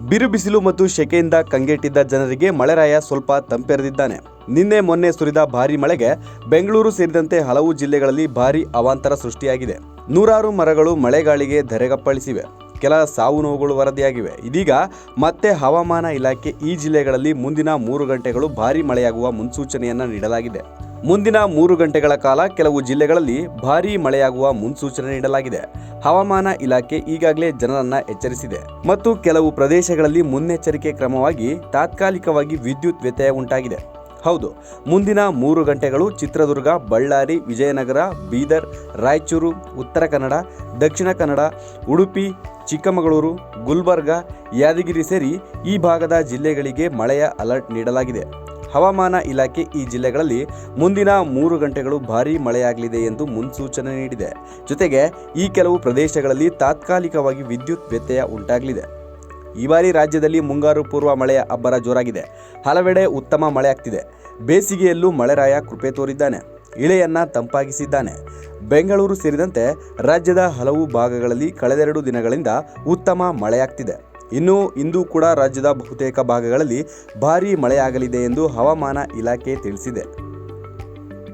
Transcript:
ಬಿರು ಬಿಸಿಲು ಮತ್ತು ಶೆಕೆಯಿಂದ ಕಂಗೆಟ್ಟಿದ್ದ ಜನರಿಗೆ ಮಳೆರಾಯ ಸ್ವಲ್ಪ ತಂಪೆರೆದಿದ್ದಾನೆ. ನಿನ್ನೆ ಮೊನ್ನೆ ಸುರಿದ ಭಾರೀ ಮಳೆಗೆ ಬೆಂಗಳೂರು ಸೇರಿದಂತೆ ಹಲವು ಜಿಲ್ಲೆಗಳಲ್ಲಿ ಭಾರೀ ಅವಾಂತರ ಸೃಷ್ಟಿಯಾಗಿದೆ. ನೂರಾರು ಮರಗಳು ಮಳೆಗಾಳಿಗೆ ಧರೆಗಪ್ಪಳಿಸಿವೆ. ಕೆಲ ಸಾವು ನೋವುಗಳು ವರದಿಯಾಗಿವೆ. ಇದೀಗ ಮತ್ತೆ ಹವಾಮಾನ ಇಲಾಖೆ ಈ ಜಿಲ್ಲೆಗಳಲ್ಲಿ ಮುಂದಿನ 3 ಗಂಟೆಗಳು ಭಾರೀ ಮಳೆಯಾಗುವ ಮುನ್ಸೂಚನೆಯನ್ನ ನೀಡಲಾಗಿದೆ. ಮುಂದಿನ 3 ಗಂಟೆಗಳ ಕಾಲ ಕೆಲವು ಜಿಲ್ಲೆಗಳಲ್ಲಿ ಭಾರೀ ಮಳೆಯಾಗುವ ಮುನ್ಸೂಚನೆ ನೀಡಲಾಗಿದೆ. ಹವಾಮಾನ ಇಲಾಖೆ ಈಗಾಗಲೇ ಜನರನ್ನ ಎಚ್ಚರಿಸಿದೆ ಮತ್ತು ಕೆಲವು ಪ್ರದೇಶಗಳಲ್ಲಿ ಮುನ್ನೆಚ್ಚರಿಕೆ ಕ್ರಮವಾಗಿ ತಾತ್ಕಾಲಿಕವಾಗಿ ವಿದ್ಯುತ್ ವ್ಯತ್ಯಯ ಉಂಟಾಗಿದೆ. ಹೌದು, ಮುಂದಿನ 3 ಗಂಟೆಗಳು ಚಿತ್ರದುರ್ಗ, ಬಳ್ಳಾರಿ, ವಿಜಯನಗರ, ಬೀದರ್, ರಾಯಚೂರು, ಉತ್ತರ ಕನ್ನಡ, ದಕ್ಷಿಣ ಕನ್ನಡ, ಉಡುಪಿ, ಚಿಕ್ಕಮಗಳೂರು, ಗುಲ್ಬರ್ಗ, ಯಾದಗಿರಿ ಸೇರಿ ಈ ಭಾಗದ ಜಿಲ್ಲೆಗಳಿಗೆ ಮಳೆಯ ಅಲರ್ಟ್ ನೀಡಲಾಗಿದೆ. ಹವಾಮಾನ ಇಲಾಖೆ ಈ ಜಿಲ್ಲೆಗಳಲ್ಲಿ ಮುಂದಿನ 3 ಗಂಟೆಗಳು ಭಾರೀ ಮಳೆಯಾಗಲಿದೆ ಎಂದು ಮುನ್ಸೂಚನೆ ನೀಡಿದೆ. ಜೊತೆಗೆ ಈ ಕೆಲವು ಪ್ರದೇಶಗಳಲ್ಲಿ ತಾತ್ಕಾಲಿಕವಾಗಿ ವಿದ್ಯುತ್ ವ್ಯತ್ಯಯ ಉಂಟಾಗಲಿದೆ. ಈ ಬಾರಿ ರಾಜ್ಯದಲ್ಲಿ ಮುಂಗಾರು ಪೂರ್ವ ಮಳೆಯ ಅಬ್ಬರ ಜೋರಾಗಿದೆ. ಹಲವೆಡೆ ಉತ್ತಮ ಮಳೆ ಆಗ್ತಿದೆ. ಬೇಸಿಗೆಯಲ್ಲೂ ಮಳೆರಾಯ ಕೃಪೆ ತೋರಿದ್ದಾನೆ. ಇಳೆಯನ್ನ ತಂಪಾಗಿಸಿದ್ದಾನೆ. ಬೆಂಗಳೂರು ಸೇರಿದಂತೆ ರಾಜ್ಯದ ಹಲವು ಭಾಗಗಳಲ್ಲಿ ಕಳೆದ 2 ದಿನಗಳಿಂದ ಉತ್ತಮ ಮಳೆಯಾಗ್ತಿದೆ. ಇನ್ನು ಇಂದು ಕೂಡ ರಾಜ್ಯದ ಬಹುತೇಕ ಭಾಗಗಳಲ್ಲಿ ಭಾರೀ ಮಳೆಯಾಗಲಿದೆ ಎಂದು ಹವಾಮಾನ ಇಲಾಖೆ ತಿಳಿಸಿದೆ.